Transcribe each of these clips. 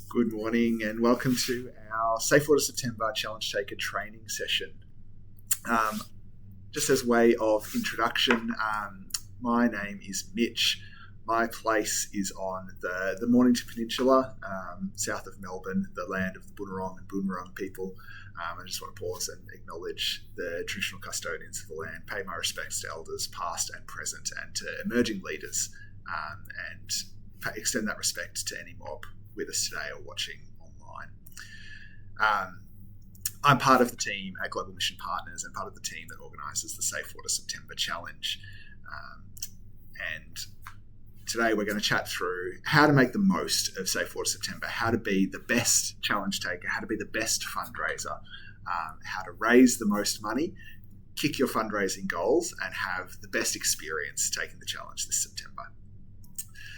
Good morning and welcome to our Safe Water September Challenge Taker training session. Just as way of introduction, my name is Mitch. My place is on the Mornington Peninsula, south of Melbourne, the land of the Boonwurrung and Boonwurrung people. I just want to pause and acknowledge the traditional custodians of the land, pay my respects to elders past and present and to emerging leaders, and extend that respect to any mob with us today or watching online. I'm part of the team at Global Mission Partners and part of the team that organises the Safe Water September Challenge. And today we're going to chat through how to make the most of Safe Water September, how to be the best challenge taker, how to be the best fundraiser, how to raise the most money, kick your fundraising goals, and have the best experience taking the challenge this September.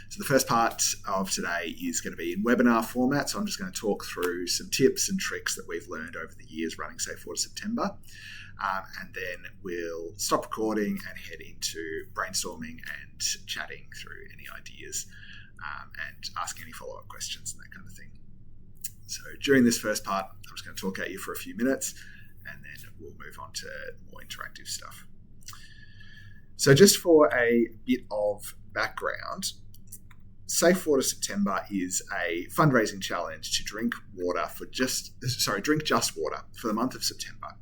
So the first part of today is going to be in webinar format. So I'm just going to talk through some tips and tricks that we've learned over the years running Safe Water September. And then we'll stop recording and head into brainstorming and chatting through any ideas and asking any follow-up questions and that kind of thing. So during this first part, I'm just going to talk at you for a few minutes and then we'll move on to more interactive stuff. So just for a bit of background, Safe Water September is a fundraising challenge to drink just water for the month of September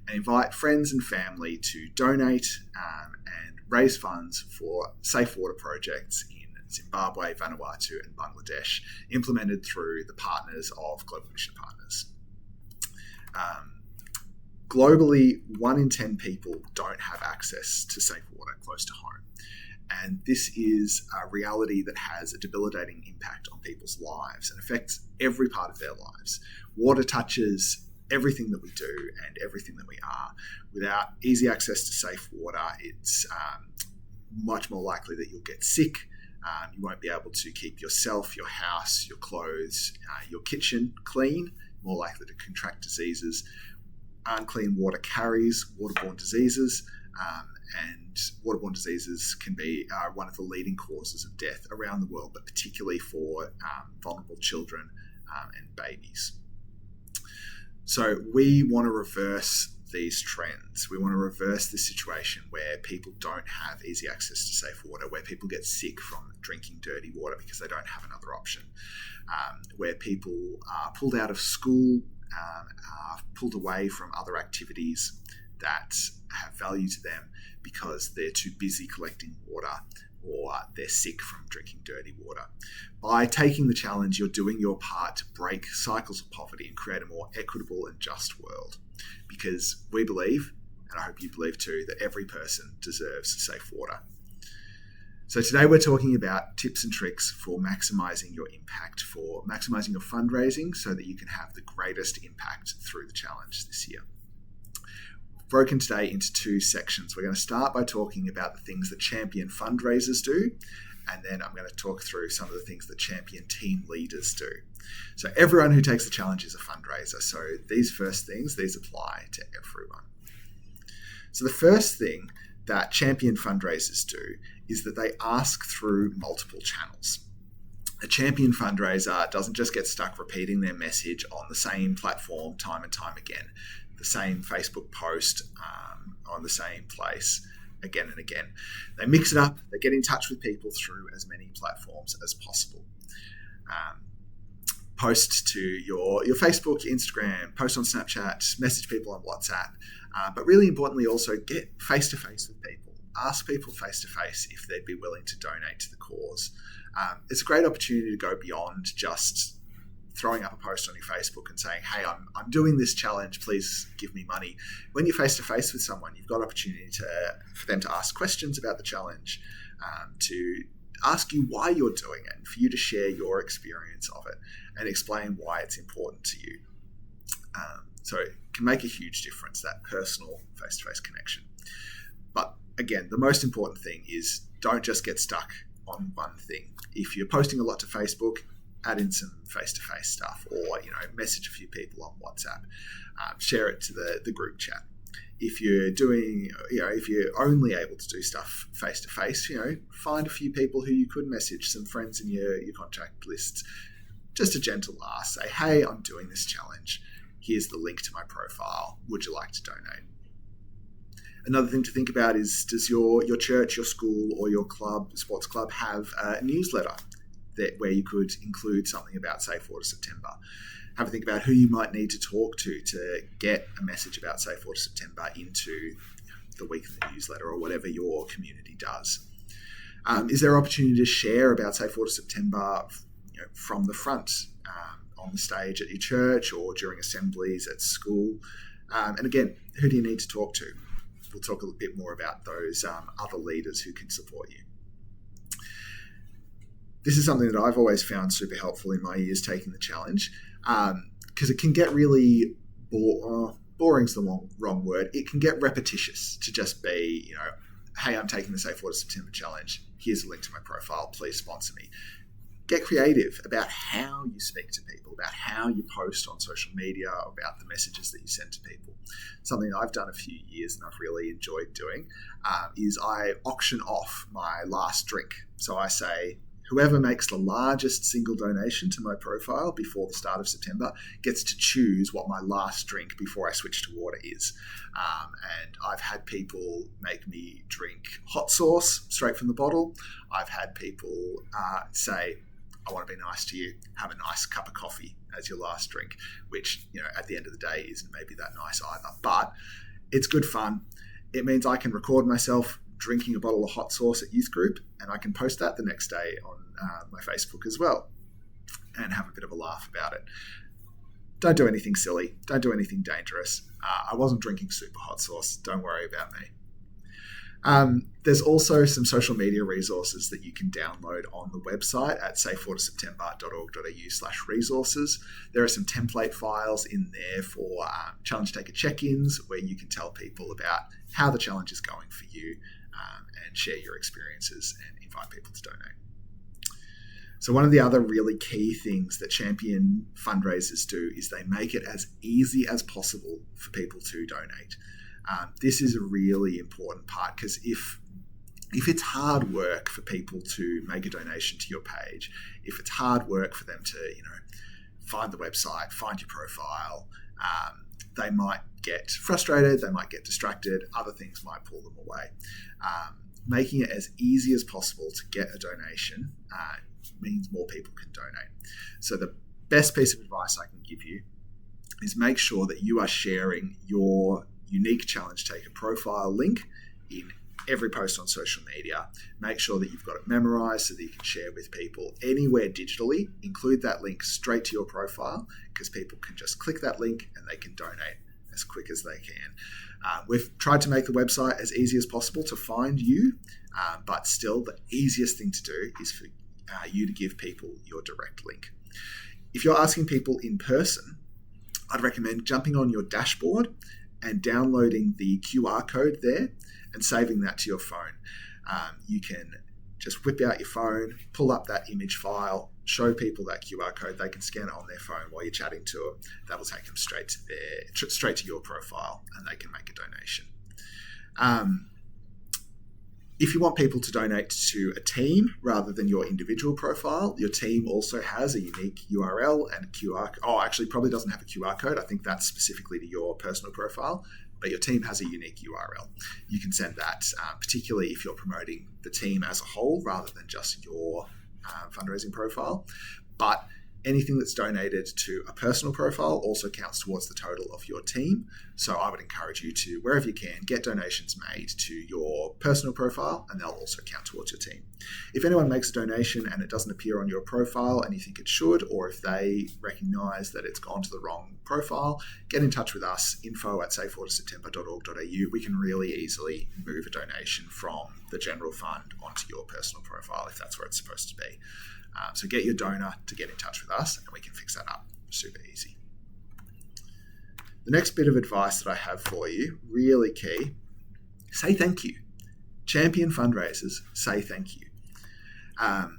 and invite friends and family to donate and raise funds for safe water projects in Zimbabwe, Vanuatu and Bangladesh, implemented through the partners of Global Mission Partners. Globally, 1 in 10 people don't have access to safe water close to home. And this is a reality that has a debilitating impact on people's lives and affects every part of their lives. Water touches everything that we do and everything that we are. Without easy access to safe water, it's much more likely that you'll get sick. You won't be able to keep yourself, your house, your clothes, your kitchen clean, more likely to contract diseases. Unclean water carries waterborne diseases, and waterborne diseases can be one of the leading causes of death around the world, but particularly for vulnerable children and babies. So we want to reverse these trends. We want to reverse this situation where people don't have easy access to safe water, where people get sick from drinking dirty water because they don't have another option, where people are pulled out of school, are pulled away from other activities that have value to them because they're too busy collecting water or they're sick from drinking dirty water. By taking the challenge, you're doing your part to break cycles of poverty and create a more equitable and just world, because we believe, and I hope you believe too, that every person deserves safe water. So today we're talking about tips and tricks for maximising your impact, for maximising your fundraising so that you can have the greatest impact through the challenge this year. Broken today into 2 sections. We're going to start by talking about the things that champion fundraisers do, and then I'm going to talk through some of the things that champion team leaders do. So everyone who takes the challenge is a fundraiser. So these first things, these apply to everyone. So the first thing that champion fundraisers do is that they ask through multiple channels. A champion fundraiser doesn't just get stuck repeating their message on the same platform time and time again, the same Facebook post on the same place again and again. They mix it up. They get in touch with people through as many platforms as possible. Post to your Facebook, your Instagram, post on Snapchat, message people on WhatsApp, but really importantly also get face-to-face with people. Ask people face-to-face if they'd be willing to donate to the cause. It's a great opportunity to go beyond just throwing up a post on your Facebook and saying, hey, I'm doing this challenge, please give me money. When you're face-to-face with someone, you've got opportunity for them to ask questions about the challenge, to ask you why you're doing it, and for you to share your experience of it and explain why it's important to you. So it can make a huge difference, that personal face-to-face connection. But again, the most important thing is don't just get stuck on one thing. If you're posting a lot to Facebook, add in some face-to-face stuff, or message a few people on WhatsApp, share it to the group chat. If you're doing, if you're only able to do stuff face-to-face, find a few people who you could message, some friends in your contact list, just a gentle ask. Say, hey, I'm doing this challenge. Here's the link to my profile. Would you like to donate? Another thing to think about is, does your church, your school, or your club, sports club, have a newsletter where you could include something about Safe Water September? Have a think about who you might need to talk to get a message about Safe Water September into the weekly newsletter or whatever your community does. Is there opportunity to share about Safe Water September from the front on the stage at your church or during assemblies at school? And again, who do you need to talk to? We'll talk a little bit more about those other leaders who can support you. This is something that I've always found super helpful in my years taking the challenge, because it can get really boring's the wrong word. It can get repetitious to just be, hey, I'm taking the Safe Water September challenge. Here's a link to my profile. Please sponsor me. Get creative about how you speak to people, about how you post on social media, about the messages that you send to people. Something I've done a few years and I've really enjoyed doing is I auction off my last drink. So I say, whoever makes the largest single donation to my profile before the start of September gets to choose what my last drink before I switch to water is. And I've had people make me drink hot sauce straight from the bottle. I've had people say, I want to be nice to you, have a nice cup of coffee as your last drink, which, at the end of the day isn't maybe that nice either. But it's good fun. It means I can record myself drinking a bottle of hot sauce at youth group, and I can post that the next day on my Facebook as well and have a bit of a laugh about it. Don't do anything silly. Don't do anything dangerous. I wasn't drinking super hot sauce. Don't worry about me. There's also some social media resources that you can download on the website at safewaterseptember.org.au/resources. There are some template files in there for challenge taker check-ins where you can tell people about how the challenge is going for you and share your experiences and invite people to donate. So one of the other really key things that Champion fundraisers do is they make it as easy as possible for people to donate. This is a really important part, because if it's hard work for people to make a donation to your page, if it's hard work for them to, find the website, find your profile, they might get frustrated, they might get distracted, other things might pull them away. Making it as easy as possible to get a donation means more people can donate. So the best piece of advice I can give you is make sure that you are sharing your unique challenge taker profile link in every post on social media. Make sure that you've got it memorized so that you can share with people anywhere digitally. Include that link straight to your profile, because people can just click that link and they can donate as quick as they can. We've tried to make the website as easy as possible to find you, but still the easiest thing to do is for you to give people your direct link. If you're asking people in person, I'd recommend jumping on your dashboard and downloading the QR code there and saving that to your phone. You can just whip out your phone, pull up that image file, show people that QR code. They can scan it on their phone while you're chatting to them. That'll take them straight to your profile, and they can make a donation. If you want people to donate to a team rather than your individual profile, your team also has a unique URL and a QR code. Oh, actually, probably doesn't have a QR code. I think that's specifically to your personal profile, but your team has a unique URL. You can send that, particularly if you're promoting the team as a whole rather than just your fundraising profile. But anything that's donated to a personal profile also counts towards the total of your team. So I would encourage you to, wherever you can, get donations made to your personal profile, and they'll also count towards your team. If anyone makes a donation and it doesn't appear on your profile and you think it should, or if they recognize that it's gone to the wrong profile, get in touch with us, info@safewaterseptember.org.au. We can really easily move a donation from the general fund onto your personal profile if that's where it's supposed to be. So get your donor to get in touch with us and we can fix that up. Super easy. The next bit of advice that I have for you, really key, say thank you. Champion fundraisers, say thank you. A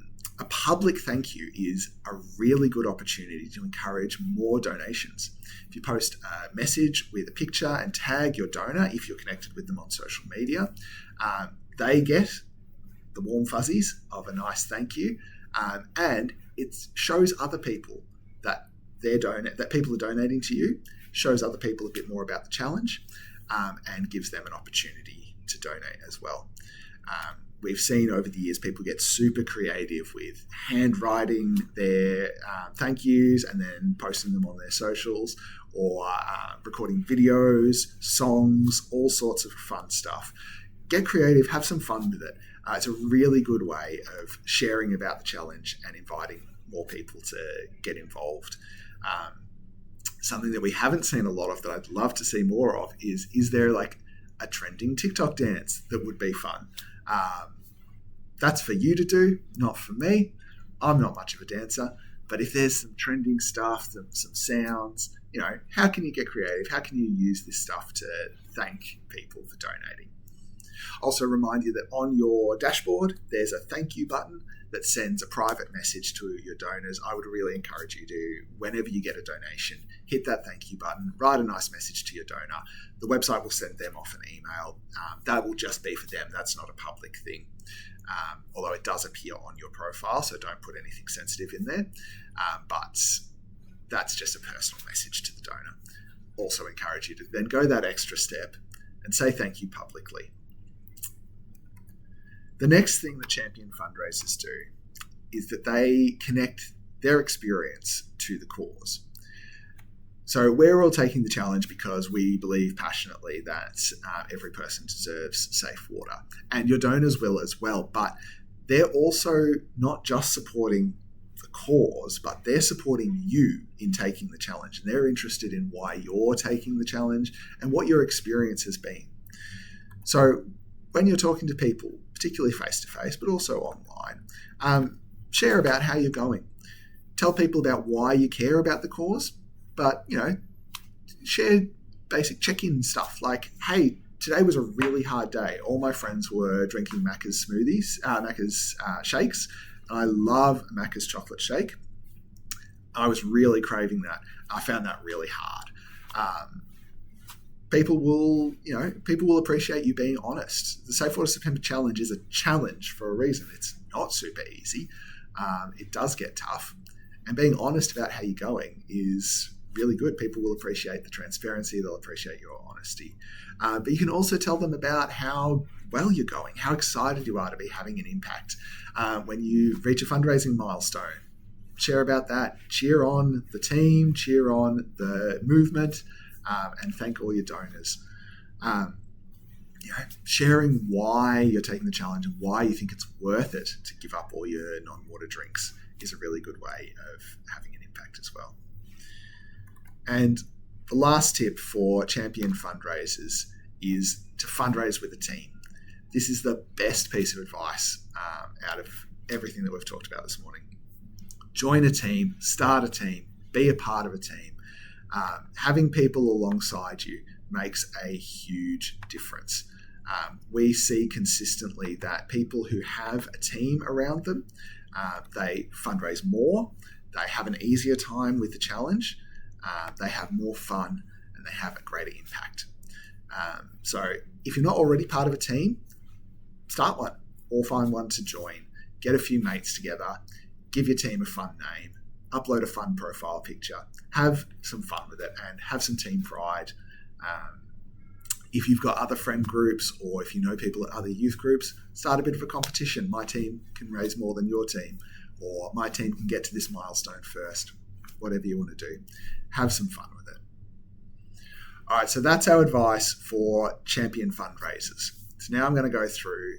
public thank you is a really good opportunity to encourage more donations. If you post a message with a picture and tag your donor, if you're connected with them on social media, they get the warm fuzzies of a nice thank you. And it shows other people that that people are donating to you shows other people a bit more about the challenge, and gives them an opportunity to donate as well. We've seen over the years people get super creative with handwriting their thank yous and then posting them on their socials, or recording videos, songs, all sorts of fun stuff. Get creative, have some fun with it. It's a really good way of sharing about the challenge and inviting more people to get involved. Something that we haven't seen a lot of that I'd love to see more of is there like a trending TikTok dance that would be fun? That's for you to do, not for me. I'm not much of a dancer, but if there's some trending stuff, some sounds, how can you get creative? How can you use this stuff to thank people for donating? Also remind you that on your dashboard, there's a thank you button that sends a private message to your donors. I would really encourage you to, whenever you get a donation, hit that thank you button, write a nice message to your donor. The website will send them off an email. That will just be for them. That's not a public thing. Although it does appear on your profile, so don't put anything sensitive in there. But that's just a personal message to the donor. Also encourage you to then go that extra step and say thank you publicly. The next thing that champion fundraisers do is that they connect their experience to the cause. So we're all taking the challenge because we believe passionately that every person deserves safe water, and your donors will as well. But they're also not just supporting the cause, but they're supporting you in taking the challenge. And they're interested in why you're taking the challenge and what your experience has been. So when you're talking to people, particularly face-to-face, but also online, share about how you're going. Tell people about why you care about the cause, but, share basic check-in stuff like, hey, today was a really hard day. All my friends were drinking Macca's shakes, and I love Macca's chocolate shake. I was really craving that. I found that really hard. People will appreciate you being honest. The Safe Water September Challenge is a challenge for a reason. It's not super easy. It does get tough. And being honest about how you're going is really good. People will appreciate the transparency. They'll appreciate your honesty. But you can also tell them about how well you're going, how excited you are to be having an impact. When you reach a fundraising milestone, share about that. Cheer on the team, cheer on the movement, and thank all your donors. Sharing why you're taking the challenge and why you think it's worth it to give up all your non-water drinks is a really good way of having an impact as well. And the last tip for champion fundraisers is to fundraise with a team. This is the best piece of advice out of everything that we've talked about this morning. Join a team, start a team, be a part of a team. Having people alongside you makes a huge difference. We see consistently that people who have a team around them, they fundraise more, they have an easier time with the challenge, they have more fun, and they have a greater impact. So if you're not already part of a team, start one or find one to join. Get a few mates together, give your team a fun name, upload a fun profile picture, have some fun with it, and have some team pride. If you've got other friend groups or if you know people at other youth groups, start a bit of a competition. My team can raise more than your team, or my team can get to this milestone first. Whatever you want to do, have some fun with it. All right, so that's our advice for champion fundraisers. So now I'm going to go through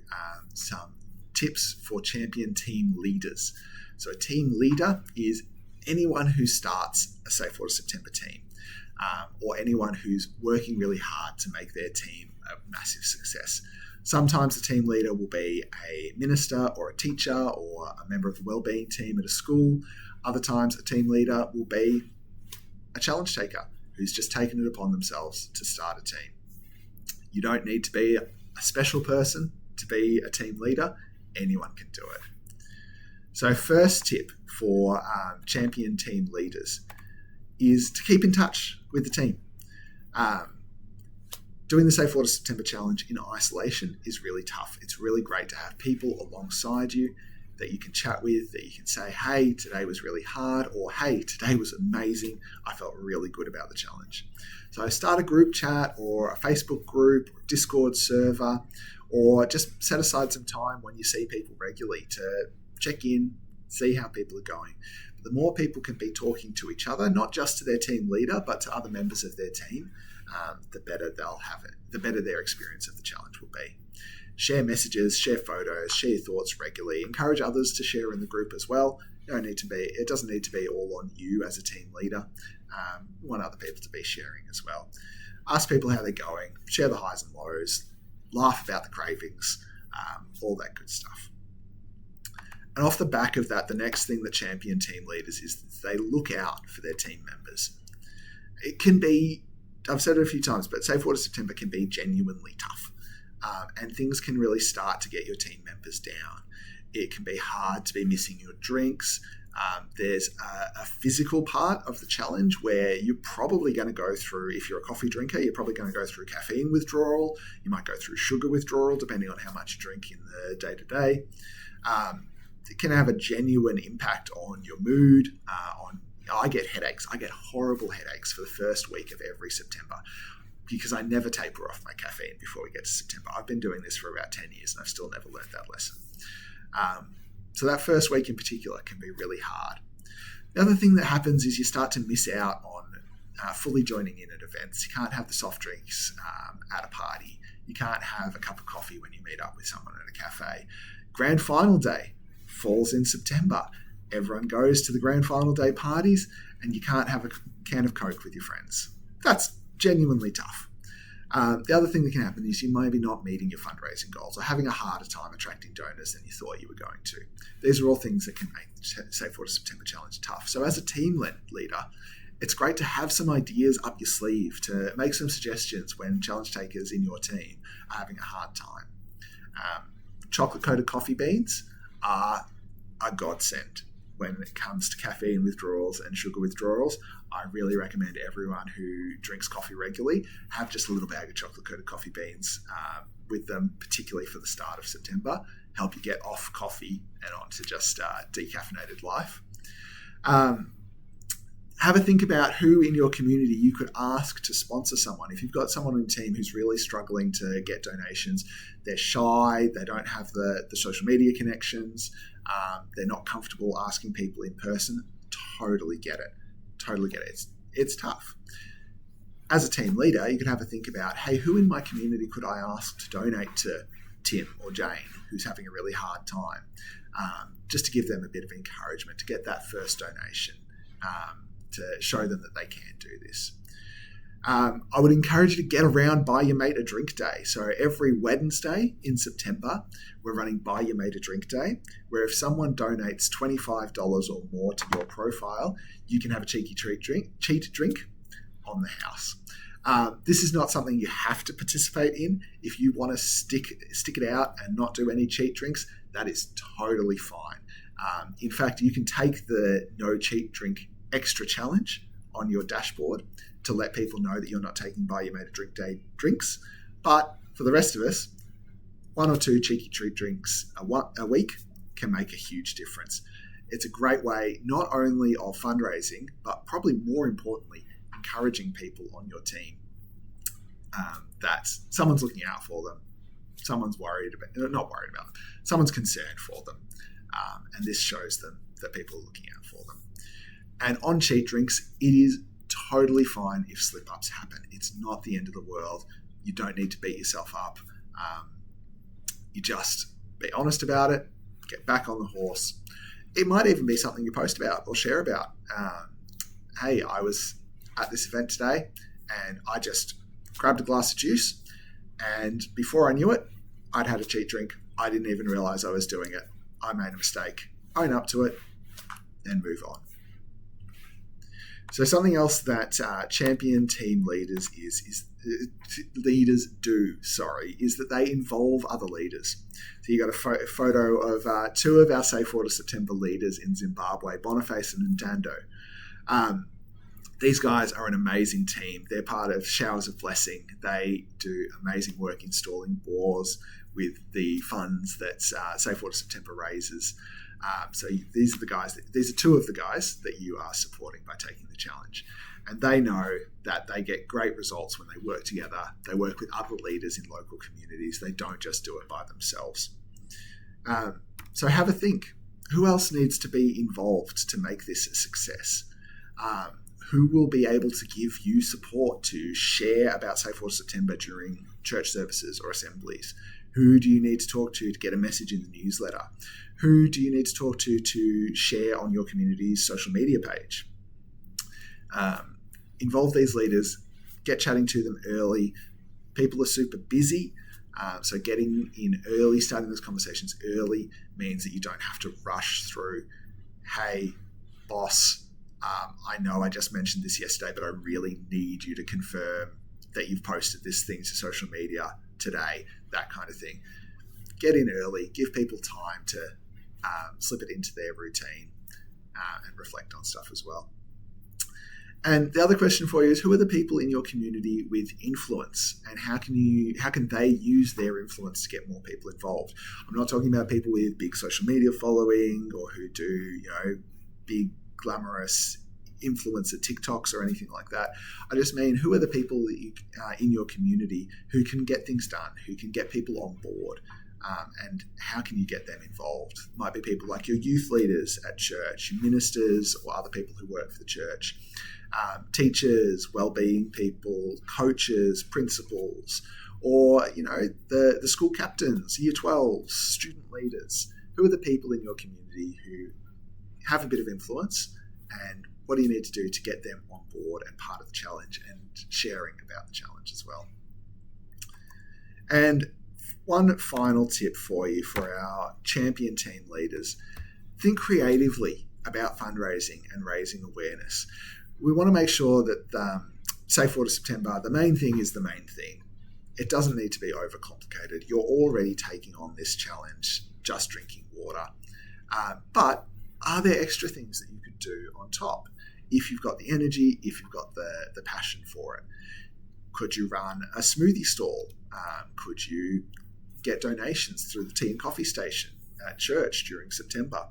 some tips for champion team leaders. So a team leader is anyone who starts a Safe Water September team, or anyone who's working really hard to make their team a massive success. Sometimes the team leader will be a minister or a teacher or a member of the wellbeing team at a school. Other times a team leader will be a challenge taker who's just taken it upon themselves to start a team. You don't need to be a special person to be a team leader. Anyone can do it. So first tip for champion team leaders is to keep in touch with the team. Doing the Safe Water September Challenge in isolation is really tough. It's really great to have people alongside you that you can chat with, that you can say, hey, today was really hard, or hey, today was amazing. I felt really good about the challenge. So start a group chat or a Facebook group, or Discord server, or just set aside some time when you see people regularly to check in, see how people are going. The more people can be talking to each other, not just to their team leader, but to other members of their team, the better they'll have it, the better their experience of the challenge will be. Share messages, share photos, share your thoughts regularly. Encourage others to share in the group as well. It doesn't need to be all on you as a team leader. You want other people to be sharing as well. Ask people how they're going, share the highs and lows, laugh about the cravings, all that good stuff. And off the back of that, the next thing that champion team leaders is they look out for their team members. It can be, I've said it a few times, but Safe Water September can be genuinely tough. And things can really start to get your team members down. It can be hard to be missing your drinks. There's a physical part of the challenge where you're probably going to go through, if you're a coffee drinker, you're probably going to go through caffeine withdrawal. You might go through sugar withdrawal, depending on how much you drink in the day-to-day. It can have a genuine impact on your mood. I get headaches. I get horrible headaches for the first week of every September because I never taper off my caffeine before we get to September. I've been doing this for about 10 years and I've still never learned that lesson. So that first week in particular can be really hard. The other thing that happens is you start to miss out on fully joining in at events. You can't have the soft drinks at a party. You can't have a cup of coffee when you meet up with someone at a cafe. Grand final day falls in September. Everyone goes to the grand final day parties and you can't have a can of Coke with your friends. That's genuinely tough. The other thing that can happen is you may be not meeting your fundraising goals or having a harder time attracting donors than you thought you were going to. These are all things that can make the Safe Water September Challenge tough. So as a team leader, it's great to have some ideas up your sleeve to make some suggestions when challenge takers in your team are having a hard time. Chocolate-coated coffee beans are a godsend when it comes to caffeine withdrawals and sugar withdrawals. I really recommend everyone who drinks coffee regularly have just a little bag of chocolate-coated coffee beans with them, particularly for the start of September. Help you get off coffee and onto just decaffeinated life. Have a think about who in your community you could ask to sponsor someone. If you've got someone on your team who's really struggling to get donations, they're shy, they don't have the social media connections, they're not comfortable asking people in person, totally get it. It's tough. As a team leader, you can have a think about, hey, who in my community could I ask to donate to Tim or Jane, who's having a really hard time, just to give them a bit of encouragement, to get that first donation, to show them that they can do this. I would encourage you to get around Buy Your Mate a Drink Day. So every Wednesday in September, we're running Buy Your Mate a Drink Day, where if someone donates $25 or more to your profile, you can have a cheat drink on the house. This is not something you have to participate in. If you want to stick it out and not do any cheat drinks, that is totally fine. In fact, you can take the no cheat drink extra challenge on your dashboard to let people know that you're not taking Buy Your Mate a Drink Day drinks. But for the rest of us, 1 or 2 cheeky treat drinks a week can make a huge difference. It's a great way not only of fundraising, but probably more importantly, encouraging people on your team that someone's looking out for them, someone's someone's concerned for them, and this shows them that people are looking out for them. And on cheat drinks, it is totally fine if slip-ups happen. It's not the end of the world. You don't need to beat yourself up. You just be honest about it, get back on the horse. It might even be something you post about or share about. Hey, I was at this event today and I just grabbed a glass of juice, and before I knew it, I'd had a cheat drink. I didn't even realize I was doing it. I made a mistake. Own up to it and move on. So something else that champion team leaders is that they involve other leaders. So you got a photo of 2 of our Safe Water September leaders in Zimbabwe, Boniface and Ndando. These guys are an amazing team. They're part of Showers of Blessing. They do amazing work installing bores with the funds that Safe Water September raises. These are two of the guys that you are supporting by taking the challenge. And they know that they get great results when they work together. They work with other leaders in local communities. They don't just do it by themselves. So have a think. Who else needs to be involved to make this a success? Who will be able to give you support to share about Safe Water September during church services or assemblies? Who do you need to talk to get a message in the newsletter? Who do you need to talk to share on your community's social media page? Involve these leaders, get chatting to them early. People are super busy, so getting in early, starting those conversations early means that you don't have to rush through, hey, boss, I know I just mentioned this yesterday, but I really need you to confirm that you've posted this thing to social media today, that kind of thing. Get in early, give people time to slip it into their routine and reflect on stuff as well. And the other question for you is, who are the people in your community with influence, and how can they use their influence to get more people involved? I'm not talking about people with big social media following or who do, big glamorous influencer TikToks or anything like that. I just mean, who are the people that in your community who can get things done, who can get people on board, and how can you get them involved? Might be people like your youth leaders at church, your ministers, or other people who work for the church. Teachers, well-being people, coaches, principals, or the school captains, year 12s, student leaders. Who are the people in your community who have a bit of influence, and what do you need to do to get them on board and part of the challenge and sharing about the challenge as well? And one final tip for you for our champion team leaders: think creatively about fundraising and raising awareness. We want to make sure that Safe Water September, the main thing is the main thing. It doesn't need to be overcomplicated. You're already taking on this challenge, just drinking water. But are there extra things that you could do on top if you've got the energy, if you've got the passion for it? Could you run a smoothie stall? Could you get donations through the tea and coffee station at church during September?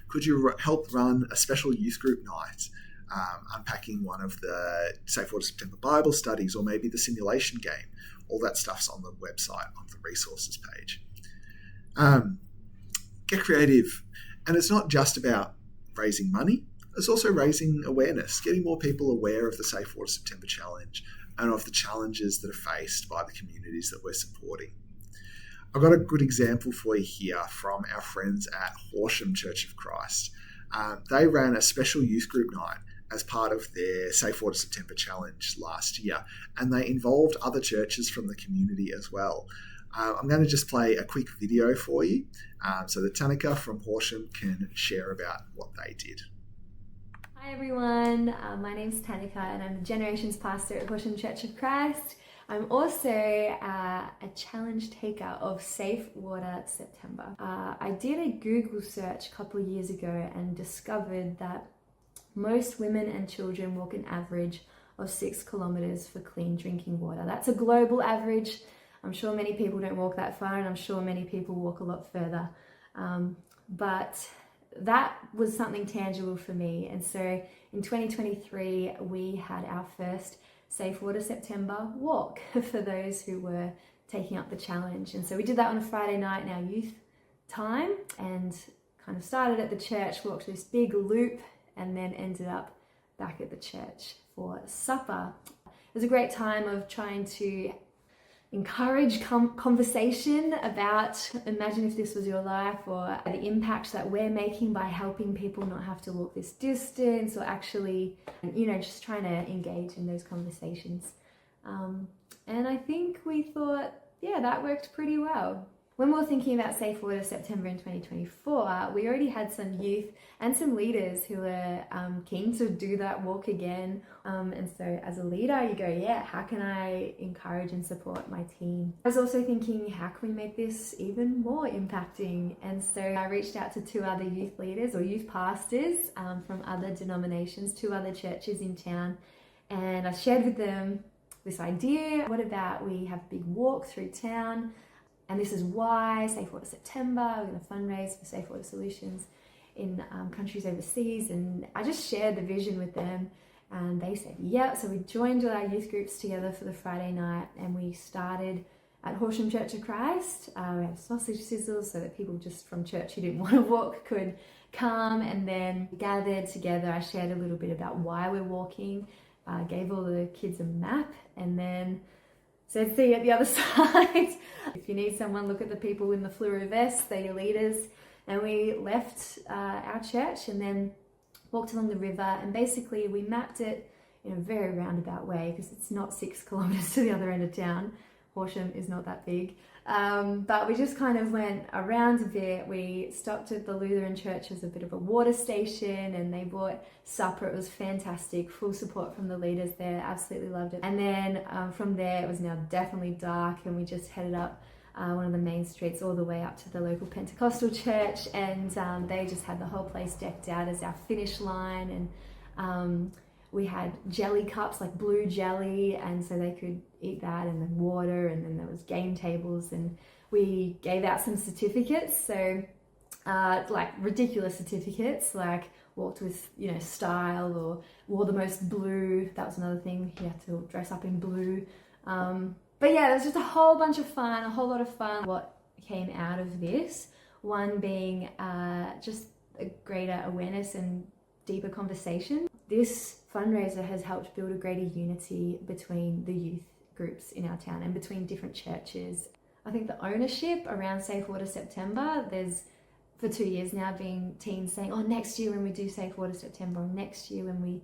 Could you help run a special youth group night, unpacking one of the Safe Water September Bible studies, or maybe the simulation game? All that stuff's on the website, on the resources page. Get creative. And it's not just about raising money, it's also raising awareness, getting more people aware of the Safe Water September Challenge and of the challenges that are faced by the communities that we're supporting. I've got a good example for you here from our friends at Horsham Church of Christ. They ran a special youth group night as part of their Safe Water September Challenge last year, and they involved other churches from the community as well. I'm going to just play a quick video for you so that Tanika from Horsham can share about what they did. Hi everyone, my name's Tanika and I'm the Generations Pastor at Horsham Church of Christ. I'm also a challenge taker of Safe Water September. I did a Google search a couple of years ago and discovered that most women and children walk an average of 6 kilometers for clean drinking water. That's a global average. I'm sure many people don't walk that far, and I'm sure many people walk a lot further. But that was something tangible for me. And so in 2023, we had our first Safe Water September walk for those who were taking up the challenge. And so we did that on a Friday night in our youth time, and kind of started at the church, walked this big loop, and then ended up back at the church for supper. It was a great time of trying to encourage conversation about, imagine if this was your life, or the impact that we're making by helping people not have to walk this distance, or actually, just trying to engage in those conversations. And I think we thought, yeah, that worked pretty well. When we were thinking about Safe Water September in 2024, we already had some youth and some leaders who were keen to do that walk again. And so as a leader, you go, yeah, how can I encourage and support my team? I was also thinking, how can we make this even more impacting? And so I reached out to 2 other youth leaders or youth pastors from other denominations, 2 other churches in town. And I shared with them this idea. What about we have a big walk through town? And this is why Safe Water September, we're going to fundraise for Safe Water Solutions in countries overseas. And I just shared the vision with them and they said, yeah. So we joined all our youth groups together for the Friday night and we started at Horsham Church of Christ. We had sausage sizzles so that people just from church who didn't want to walk could come, and then gathered together. I shared a little bit about why we're walking, gave all the kids a map, and then said, see you at the other side. If you need someone, look at the people in the fluoro vests, they're your leaders. And we left our church and then walked along the river, and basically we mapped it in a very roundabout way because it's not 6 kilometers to the other end of town. Horsham is not that big. But we just kind of went around a bit. We stopped at the Lutheran church as a bit of a water station and they bought supper. It was fantastic. Full support from the leaders there. Absolutely loved it. And then from there, it was now definitely dark and we just headed up one of the main streets all the way up to the local Pentecostal church, and they just had the whole place decked out as our finish line. And we had jelly cups, like blue jelly, and so they could eat that, and then water, and then there was game tables, and we gave out some certificates. So like ridiculous certificates, like walked with, style, or wore the most blue. That was another thing. You had to dress up in blue. But yeah, it was just a whole bunch of fun, a whole lot of fun. What came out of this, one being just a greater awareness and deeper conversation. This fundraiser has helped build a greater unity between the youth groups in our town and between different churches. I think the ownership around Safe Water September, there's for 2 years now been teens saying, oh, next year when we do Safe Water September, or next year when we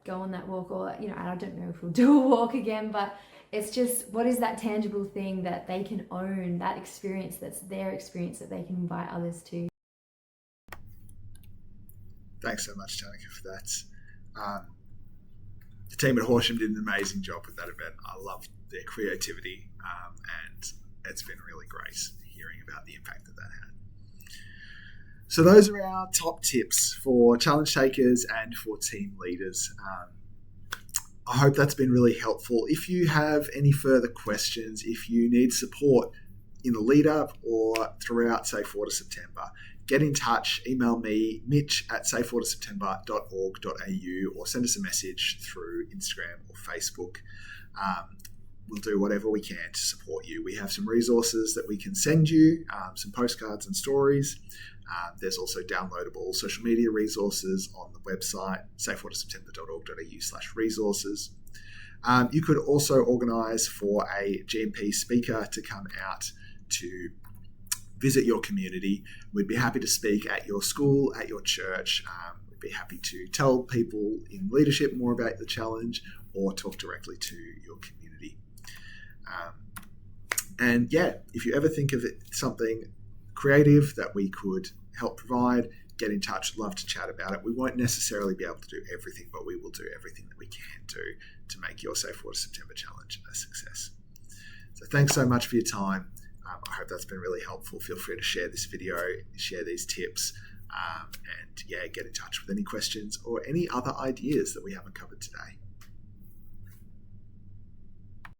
go on that walk, or I don't know if we'll do a walk again, but it's just, what is that tangible thing that they can own, that experience that's their experience that they can invite others to. Thanks so much, Tanika, for that. The team at Horsham did an amazing job with that event. I loved their creativity, and it's been really great hearing about the impact that had. So those are our top tips for challenge takers and for team leaders. I hope that's been really helpful. If you have any further questions, if you need support in the lead up or throughout Safe Water September, get in touch, email me, mitch@safewaterseptember.org.au, or send us a message through Instagram or Facebook. We'll do whatever we can to support you. We have some resources that we can send you, some postcards and stories. There's also downloadable social media resources on the website, safewaterseptember.org.au/resources. You could also organise for a GMP speaker to come out to visit your community. We'd be happy to speak at your school, at your church. We'd be happy to tell people in leadership more about the challenge or talk directly to your community. If you ever think of it, something creative that we could help provide, get in touch. Love to chat about it. We won't necessarily be able to do everything, but we will do everything that we can do to make your Safe Water September Challenge a success. So thanks so much for your time. I hope that's been really helpful. Feel free to share this video, share these tips, and get in touch with any questions or any other ideas that we haven't covered today.